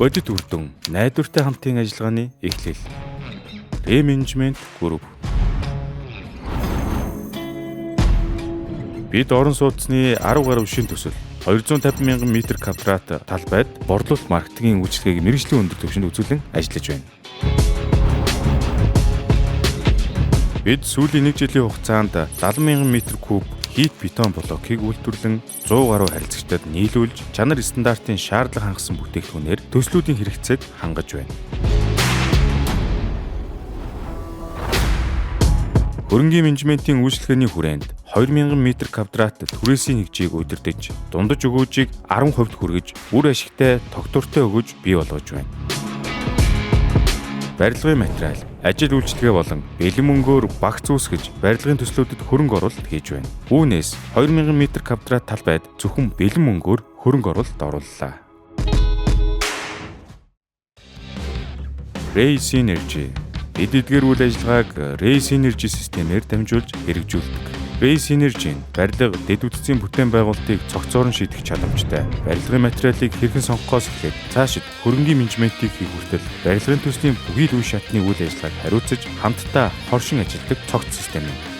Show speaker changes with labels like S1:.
S1: Бодит үр дүн, найдвартай хамтын ажиллагааны эхлэл. Ре-менежмент групп. Бид орон сууцны 10 гаруй шин төсөл 250 мянган метр квадрат талбайд борлуулалт маркетингийн үйлчилгээг мэргэжлийн өндөр түвшинд үзүүлэн ажиллаж байна. Бид сүүлийн 1 жилийн хугацаанд 70 мянган метр куб хийт бетон блокийг үйлдвэрлэн 100 гаруй харилцагчдад нийлүүлж чанар стандартын шаардлага хангасан бүтээгдэхүүнээр төслүүдийн хэрэгцээг хангаж байна. Хөрөнгийн менежментийн үйлчлэгээний хүрээнд 2000 метр квадрат түрээсийн нэгжийг удирдах, дундаж өгөөжийг 10% хүргэж, үр ашигтай тогтвортой өгөж бий болгож байна. Барилгын материал, ажил үйлчилгээ болон бэлэн мөнгөөр багц үүсгэж барилгын төслүүдэд хөрөнгө оруулалт хийж байна. Үүнээс 2000 метр квадрат талбайд зөвхөн бэлэн мөнгөөр хөрөнгө оруулалт орууллаа. Ray Synergy. Бид эдгээр үйл ажиллагааг Ray Synergy системээр дамжуулж хэрэгжүүлдэг. Ray Synergy нь барилга, дэд үтцийн бүтээн байгуулалтыг цогцоор нь шийдэх чадамжтай. Барилгын материалыг хэрхэн сонгохоос эхлээд цаашид хөрөнгийн менежментийг хийх хүртэл барилгын төслийн бүхий л үе шатны үйл ажиллагааг хариуцаж хамтдаа хоршин ажилладаг цогц систем юм.